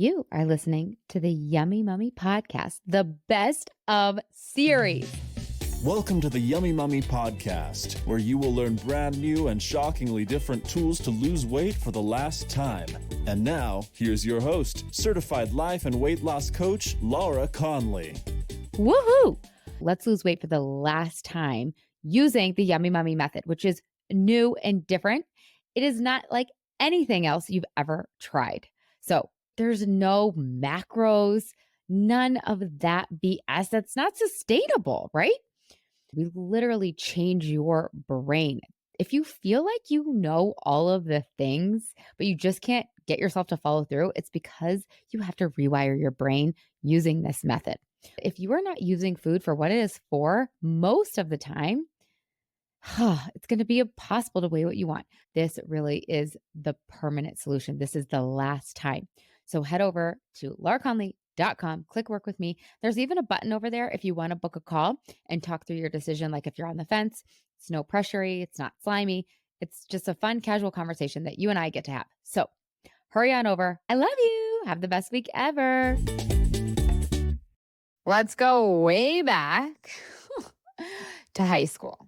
You are listening to the Yummy Mummy Podcast, the best of series. Welcome to the Yummy Mummy Podcast, where you will learn brand new and shockingly different tools to lose weight for the last time. And now, here's your host, certified life and weight loss coach, Laura Conley. Woohoo! Let's lose weight for the last time using the Yummy Mummy method, which is new and different. It is not like anything else you've ever tried. So there's no macros, none of that BS. That's not sustainable, right? We literally change your brain. If you feel like you know all of the things, but you just can't get yourself to follow through, it's because you have to rewire your brain using this method. If you are not using food for what it is for most of the time, it's going to be impossible to weigh what you want. This really is the permanent solution. This is the last time. So head over to lauraconley.com, click work with me. There's even a button over there if you want to book a call and talk through your decision. Like if you're on the fence, it's no pressury, it's not slimy. It's just a fun, casual conversation that you and I get to have. So hurry on over. I love you. Have the best week ever. Let's go way back to high school.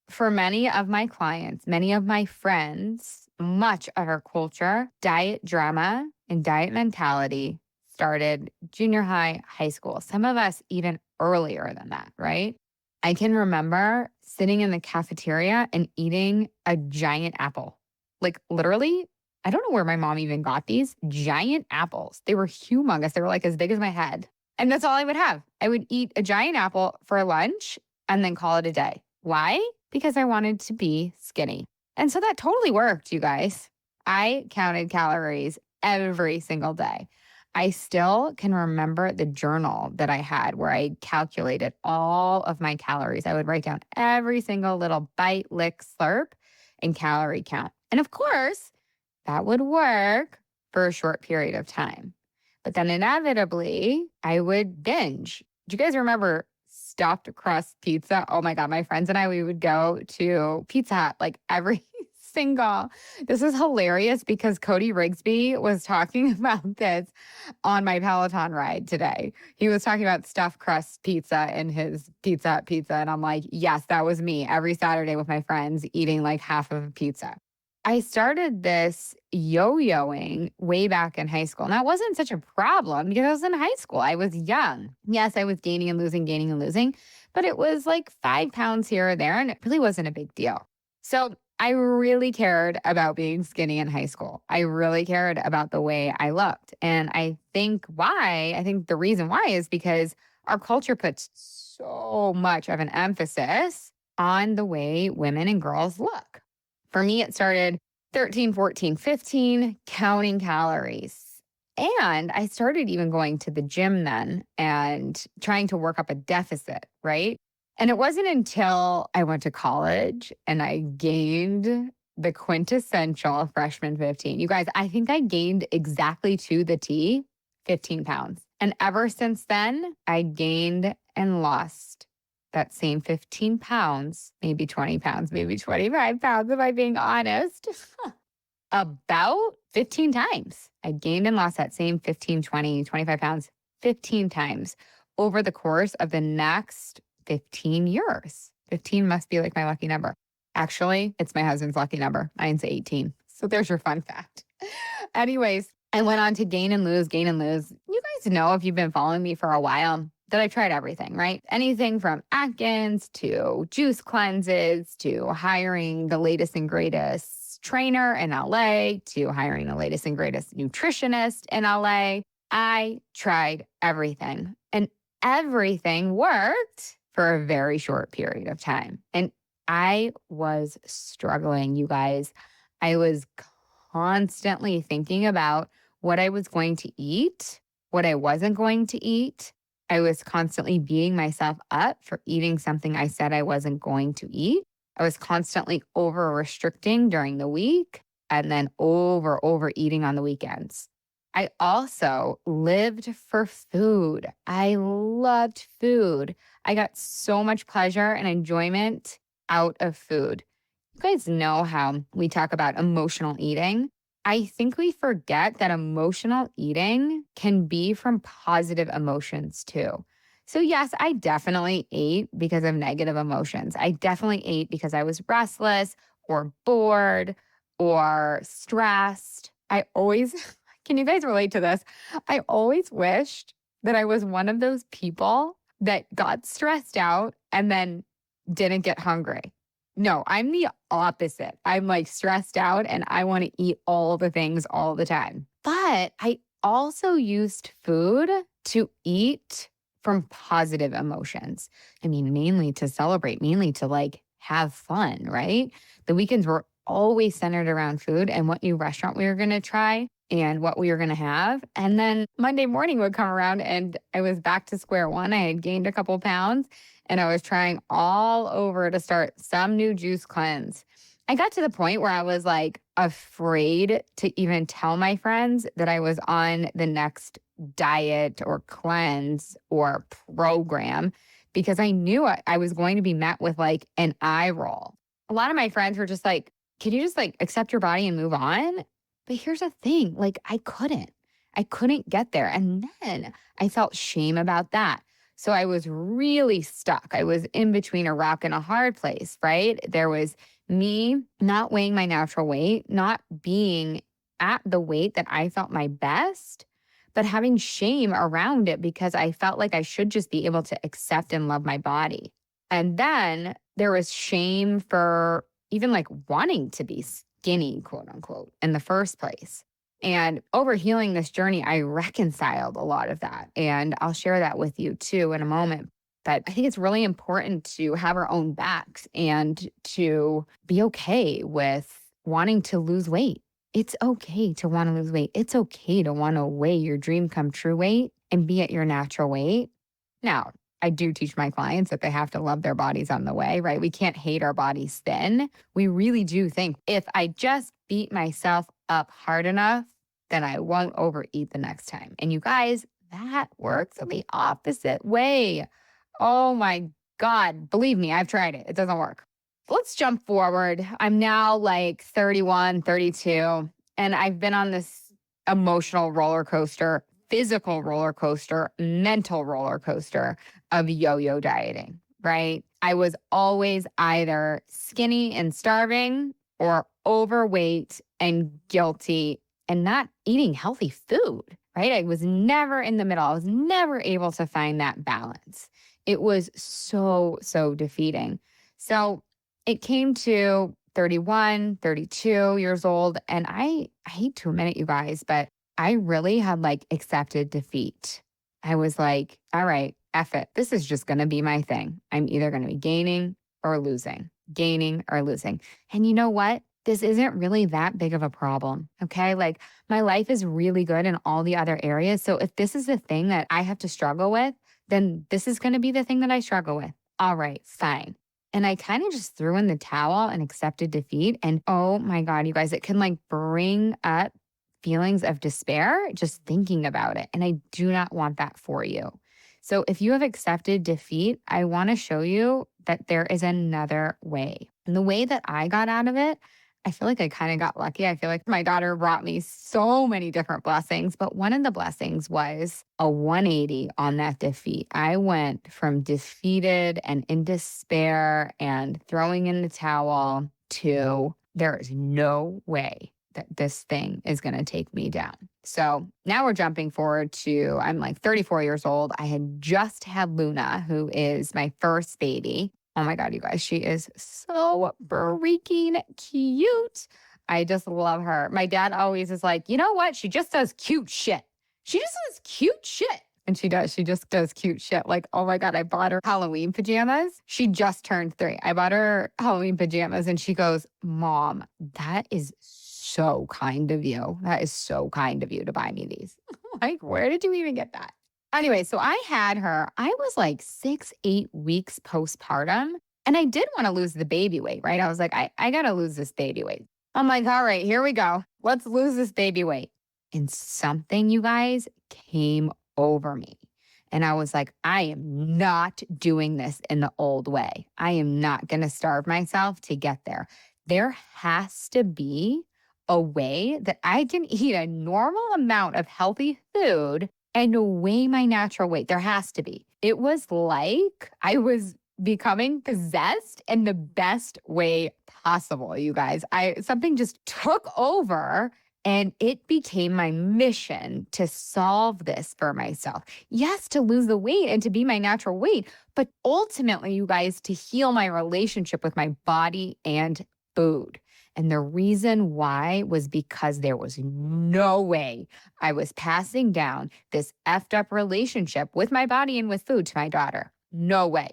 For many of my clients, many of my friends, much of our culture, diet drama and diet mentality started junior high, high school. Some of us even earlier than that, right? I can remember sitting in the cafeteria and eating a giant apple. Like literally, I don't know where my mom even got these giant apples. They were humongous. They were like as big as my head. And that's all I would have. I would eat a giant apple for lunch and then call it a day. Why? Because I wanted to be skinny. And so that totally worked, you guys. I counted calories every single day. I still can remember the journal that I had where I calculated all of my calories. I would write down every single little bite, lick, slurp, and calorie count. And of course, that would work for a short period of time. But then inevitably, I would binge. Do you guys remember stuffed crust pizza? Oh my God, my friends and I, we would go to Pizza Hut like every this is hilarious because Cody Rigsby was talking about this on my Peloton ride today. He was talking about stuffed crust pizza in his Pizza Hut pizza. And I'm like, yes, that was me every Saturday with my friends eating like half of a pizza. I started this yo-yoing way back in high school. And that wasn't such a problem because I was in high school. I was young. Yes, I was gaining and losing, but it was like 5 pounds here or there. And it really wasn't a big deal. So I really cared about being skinny in high school. I really cared about the way I looked. And I think the reason why is because our culture puts so much of an emphasis on the way women and girls look. For me, it started 13, 14, 15, counting calories. And I started even going to the gym then and trying to work up a deficit, right? And it wasn't until I went to college and I gained the quintessential freshman 15. You guys, I think I gained exactly to the T 15 pounds. And ever since then, I gained and lost that same 15 pounds, maybe 20 pounds, maybe 25 pounds, if I'm being honest, about 15 times. I gained and lost that same 15, 20, 25 pounds 15 times over the course of the next 15 years. 15 must be like my lucky number. Actually, it's my husband's lucky number. Mine's 18. So there's your fun fact. Anyways, I went on to gain and lose. You guys know, if you've been following me for a while, that I tried everything, right? Anything from Atkins to juice cleanses to hiring the latest and greatest trainer in LA to hiring the latest and greatest nutritionist in LA. I tried everything and everything worked for a very short period of time. And I was struggling, you guys. I was constantly thinking about what I was going to eat, what I wasn't going to eat. I was constantly beating myself up for eating something I said I wasn't going to eat. I was constantly over-restricting during the week and then overeating on the weekends. I also lived for food. I loved food. I got so much pleasure and enjoyment out of food. You guys know how we talk about emotional eating. I think we forget that emotional eating can be from positive emotions too. So, yes, I definitely ate because of negative emotions. I definitely ate because I was restless or bored or stressed. I always, can you guys relate to this? I always wished that I was one of those people that got stressed out and then didn't get hungry. No, I'm the opposite. I'm like stressed out and I want to eat all the things all the time. But I also used food to eat from positive emotions. I mean, mainly to celebrate, mainly to like have fun, right? The weekends were always centered around food and what new restaurant we were going to try and what we were going to have. And then Monday morning would come around and I was back to square one. I had gained a couple pounds and I was trying all over to start some new juice cleanse. I got to the point where I was like afraid to even tell my friends that I was on the next diet or cleanse or program because I knew I was going to be met with like an eye roll. A lot of my friends were just like, can you just like accept your body and move on? But here's the thing, like I couldn't. I couldn't get there. And then I felt shame about that. So I was really stuck. I was in between a rock and a hard place, right? There was me not weighing my natural weight, not being at the weight that I felt my best, but having shame around it because I felt like I should just be able to accept and love my body. And then there was shame for even like wanting to be skinny, quote unquote, in the first place. And over healing this journey, I reconciled a lot of that. And I'll share that with you too in a moment. But I think it's really important to have our own backs and to be okay with wanting to lose weight. It's okay to want to lose weight. It's okay to want to weigh your dream come true weight and be at your natural weight. Now, I do teach my clients that they have to love their bodies on the way, right? We can't hate our bodies thin. We really do think if I just beat myself up hard enough, then I won't overeat the next time. And you guys, that works the opposite way. Oh my God. Believe me, I've tried it. It doesn't work. Let's jump forward. I'm now like 31, 32, and I've been on this emotional roller coaster, physical roller coaster, mental roller coaster of yo-yo dieting, right? I was always either skinny and starving or overweight and guilty and not eating healthy food, right? I was never in the middle. I was never able to find that balance. It was so, so defeating. So it came to 31, 32 years old, and I hate to admit it, you guys, but I really had like accepted defeat. I was like, all right, F it. This is just going to be my thing. I'm either going to be gaining or losing, gaining or losing. And you know what? This isn't really that big of a problem. Okay. Like my life is really good in all the other areas. So if this is the thing that I have to struggle with, then this is going to be the thing that I struggle with. All right, fine. And I kind of just threw in the towel and accepted defeat. And oh my God, you guys, it can like bring up feelings of despair just thinking about it. And I do not want that for you. So if you have accepted defeat, I want to show you that there is another way. And the way that I got out of it, I feel like I kind of got lucky. I feel like my daughter brought me so many different blessings, but one of the blessings was a 180 on that defeat. I went from defeated and in despair and throwing in the towel to there is no way that this thing is going to take me down. So now we're jumping forward to I'm like 34 years old. I had just had Luna, who is my first baby. Oh my God, you guys, she is so freaking cute. I just love her. My dad always is like, you know what? She just does cute shit. She just does cute shit. And she does. She just does cute shit. Like, oh my God, I bought her Halloween pajamas. She just turned 3. I bought her Halloween pajamas and she goes, Mom, that is so kind of you. That is so kind of you to buy me these. Like, where did you even get that? Anyway, so I had her, I was like 6, 8 weeks postpartum. And I did want to lose the baby weight, right? I was like, I got to lose this baby weight. I'm like, all right, here we go. Let's lose this baby weight. And something, you guys, came over me. And I was like, I am not doing this in the old way. I am not going to starve myself to get there. There has to be a way that I can eat a normal amount of healthy food and weigh my natural weight. There has to be. It was like I was becoming possessed in the best way possible, you guys. Something just took over and it became my mission to solve this for myself. Yes, to lose the weight and to be my natural weight, but ultimately, you guys, to heal my relationship with my body and food. And the reason why was because there was no way I was passing down this effed up relationship with my body and with food to my daughter. No way.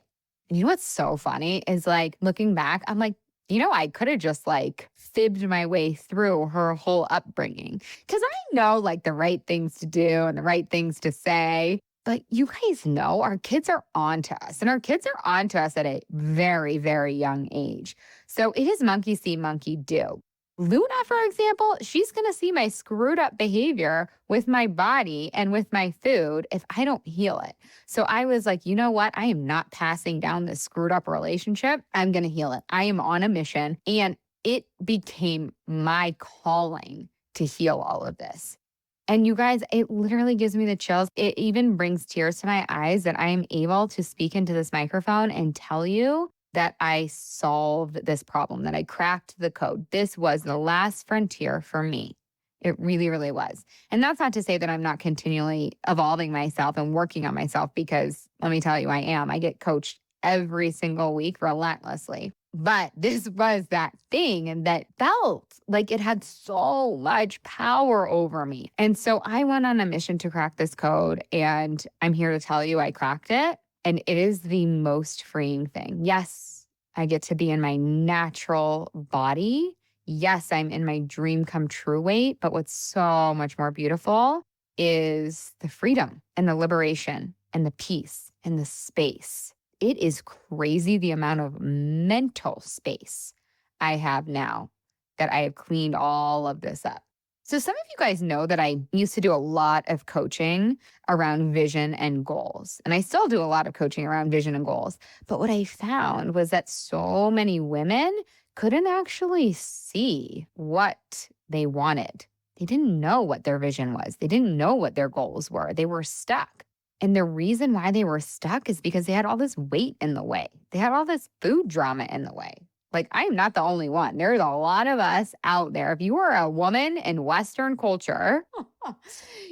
And you know what's so funny is like looking back, I'm like, I could have just like fibbed my way through her whole upbringing because I know like the right things to do and the right things to say. But you guys know our kids are on to us and our kids are on to us at a very, very young age. So it is monkey see, monkey do. Luna, for example, she's going to see my screwed up behavior with my body and with my food if I don't heal it. So I was like, you know what? I am not passing down this screwed up relationship. I'm going to heal it. I am on a mission. And it became my calling to heal all of this. And you guys, it literally gives me the chills. It even brings tears to my eyes that I am able to speak into this microphone and tell you that I solved this problem, that I cracked the code. This was the last frontier for me. It really, really was. And that's not to say that I'm not continually evolving myself and working on myself, because let me tell you, I am. I get coached every single week relentlessly. But this was that thing, and that felt like it had so much power over me. And so I went on a mission to crack this code, and I'm here to tell you I cracked it. And it is the most freeing thing. Yes, I get to be in my natural body. Yes, I'm in my dream come true weight. But what's so much more beautiful is the freedom and the liberation and the peace and the space. It is crazy the amount of mental space I have now that I have cleaned all of this up. So some of you guys know that I used to do a lot of coaching around vision and goals. And I still do a lot of coaching around vision and goals. But what I found was that so many women couldn't actually see what they wanted. They didn't know what their vision was. They didn't know what their goals were. They were stuck. And the reason why they were stuck is because they had all this weight in the way. They had all this food drama in the way. Like, I'm not the only one. There's a lot of us out there. If you are a woman in Western culture,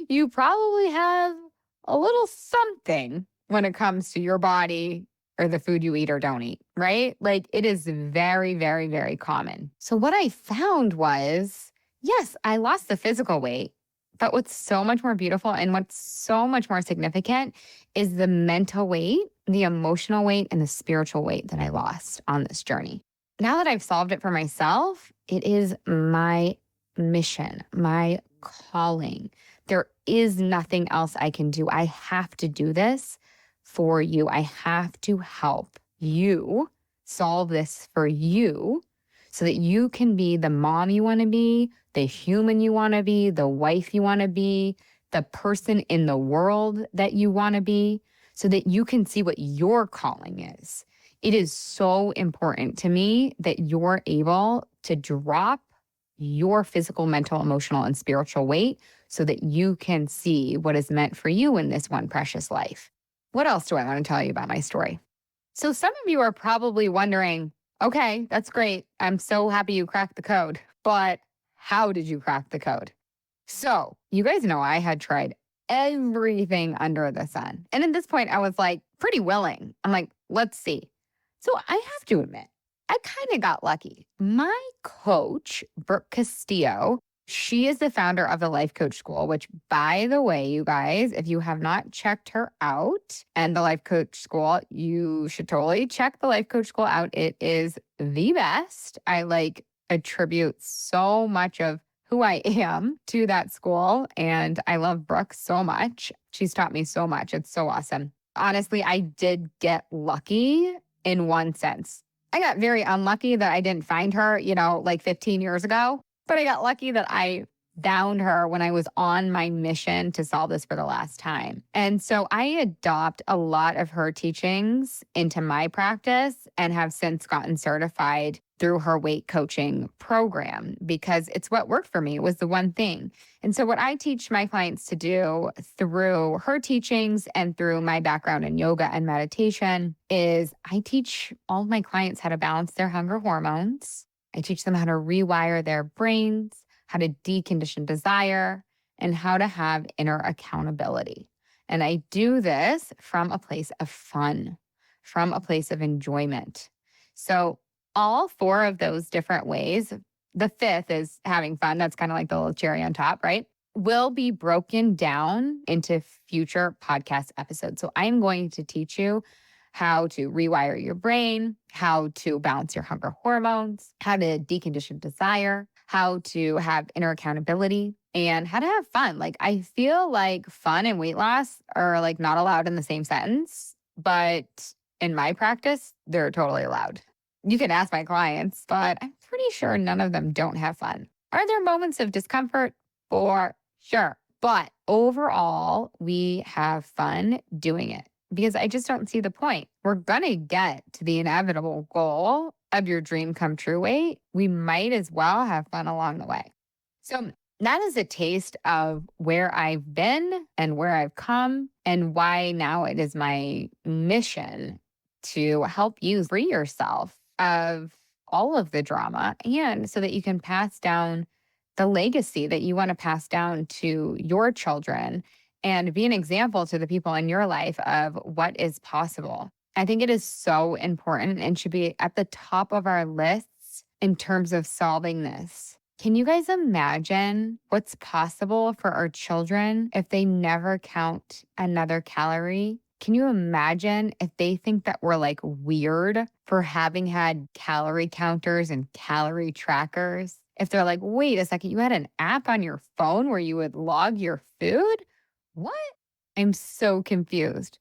you probably have a little something when it comes to your body or the food you eat or don't eat, right? Like, it is very, very, very common. So what I found was, yes, I lost the physical weight, but what's so much more beautiful and what's so much more significant is the mental weight, the emotional weight, and the spiritual weight that I lost on this journey. Now that I've solved it for myself, it is my mission, my calling. There is nothing else I can do. I have to do this for you. I have to help you solve this for you so that you can be the mom you want to be, the human you want to be, the wife you want to be, the person in the world that you want to be, so that you can see what your calling is. It is so important to me that you're able to drop your physical, mental, emotional, and spiritual weight so that you can see what is meant for you in this one precious life. What else do I want to tell you about my story? So some of you are probably wondering, okay, that's great. I'm so happy you cracked the code, but how did you crack the code? So you guys know I had tried everything under the sun. And at this point, I was like pretty willing. I'm like, let's see. So I have to admit, I kind of got lucky. My coach, Brooke Castillo, she is the founder of the Life Coach School, which, by the way, you guys, if you have not checked her out and the Life Coach School, you should totally check the Life Coach School out. It is the best. I attribute so much of who I am to that school. And I love Brooke so much. She's taught me so much. It's so awesome. Honestly, I did get lucky in one sense. I got very unlucky that I didn't find her, like 15 years ago. But I got lucky that I downed her when I was on my mission to solve this for the last time. And so I adopt a lot of her teachings into my practice and have since gotten certified through her weight coaching program because it's what worked for me. It was the one thing. And so what I teach my clients to do through her teachings and through my background in yoga and meditation is I teach all of my clients how to balance their hunger hormones. I teach them how to rewire their brains, how to decondition desire, and how to have inner accountability. And I do this from a place of fun, from a place of enjoyment. So all four of those different ways, the fifth is having fun. That's kind of like the little cherry on top, right? Will be broken down into future podcast episodes. So I'm going to teach you how to rewire your brain, how to balance your hunger hormones, how to decondition desire, how to have inner accountability, and how to have fun. Like, I feel like fun and weight loss are like not allowed in the same sentence, but in my practice, they're totally allowed. You can ask my clients, but I'm pretty sure none of them don't have fun. Are there moments of discomfort? For sure. But overall, we have fun doing it because I just don't see the point. We're going to get to the inevitable goal of your dream come true weight. We might as well have fun along the way. So that is a taste of where I've been and where I've come and why now it is my mission to help you free yourself of all of the drama and so that you can pass down the legacy that you want to pass down to your children and be an example to the people in your life of what is possible. I think it is so important and should be at the top of our lists in terms of solving this. Can you guys imagine what's possible for our children if they never count another calorie? Can you imagine if they think that we're like weird for having had calorie counters and calorie trackers? If they're like, wait a second, you had an app on your phone where you would log your food? What? I'm so confused.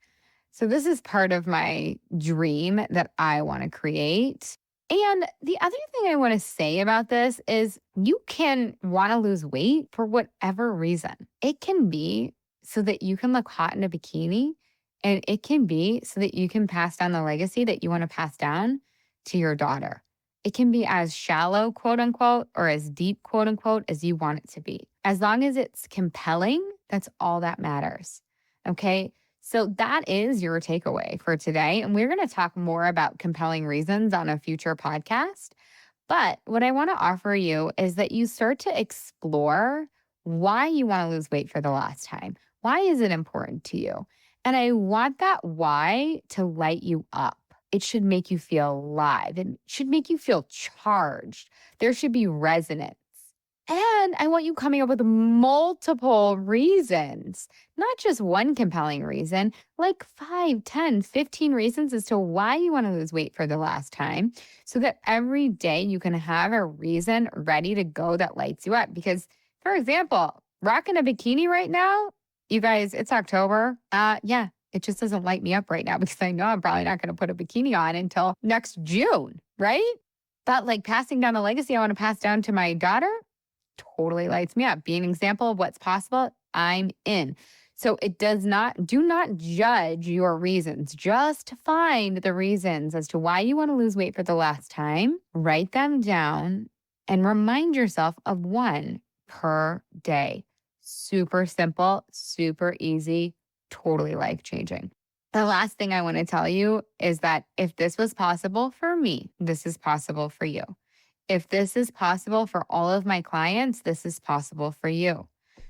So this is part of my dream that I want to create. And the other thing I want to say about this is you can want to lose weight for whatever reason. It can be so that you can look hot in a bikini, and it can be so that you can pass down the legacy that you want to pass down to your daughter. It can be as shallow, quote unquote, or as deep, quote unquote, as you want it to be. As long as it's compelling, that's all that matters. Okay. So that is your takeaway for today. And we're going to talk more about compelling reasons on a future podcast. But what I want to offer you is that you start to explore why you want to lose weight for the last time. Why is it important to you? And I want that why to light you up. It should make you feel alive. It should make you feel charged. There should be resonance. And I want you coming up with multiple reasons, not just one compelling reason, like 5, 10, 15 reasons as to why you want to lose weight for the last time, so that every day you can have a reason ready to go that lights you up. Because, for example, rocking a bikini right now, you guys, it's October. Yeah, it just doesn't light me up right now because I know I'm probably not going to put a bikini on until next June, right? But like passing down a legacy I want to pass down to my daughter, totally lights me up. Being an example of what's possible, I'm in. So do not judge your reasons. Just find the reasons as to why you want to lose weight for the last time. Write them down and remind yourself of one per day. Super simple, super easy, totally life-changing. The last thing I want to tell you is that if this was possible for me, this is possible for you. If this is possible for all of my clients, this is possible for you.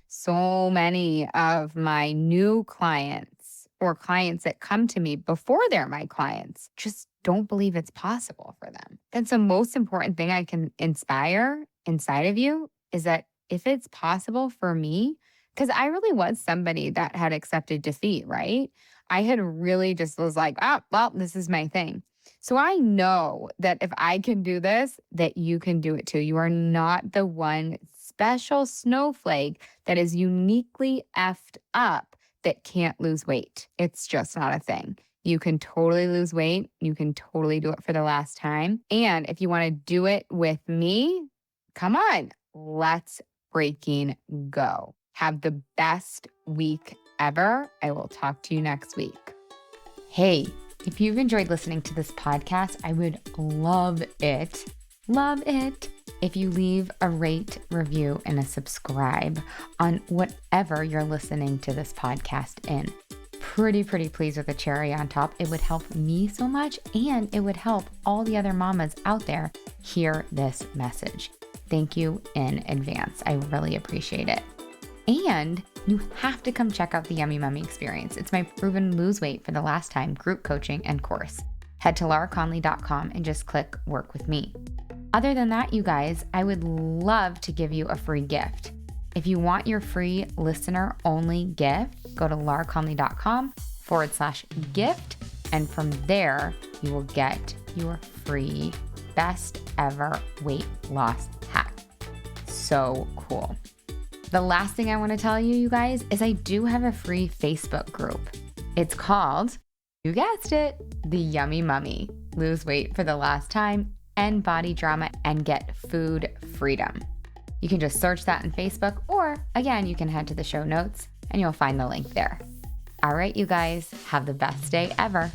So many of my new clients or clients that come to me before they're my clients just don't believe it's possible for them. That's the most important thing I can inspire inside of you is that if it's possible for me, because I really was somebody that had accepted defeat, right? I had really just was like, oh, well, this is my thing. So I know that if I can do this, that you can do it too. You are not the one special snowflake that is uniquely effed up that can't lose weight. It's just not a thing. You can totally lose weight. You can totally do it for the last time. And if you want to do it with me, come on, let's freaking go. Have the best week ever. I will talk to you next week. Hey, if you've enjoyed listening to this podcast, I would love it if you leave a rate, review, and a subscribe on whatever you're listening to this podcast in. Pretty pleased with a cherry on top. It would help me so much, and it would help all the other mamas out there hear this message. Thank you in advance. I really appreciate it. And you have to come check out the Yummy Mummy experience. It's my proven lose weight for the last time group coaching and course. Head to lauraconley.com and just click work with me. Other than that, you guys, I would love to give you a free gift. If you want your free listener only gift, go to lauraconley.com/gift. And from there, you will get your free best ever weight loss hack. So cool. The last thing I want to tell you, you guys, is I do have a free Facebook group. It's called, you guessed it, The Yummy Mummy. Lose weight for the last time, end body drama, and get food freedom. You can just search that on Facebook, or again, you can head to the show notes and you'll find the link there. All right, you guys, have the best day ever.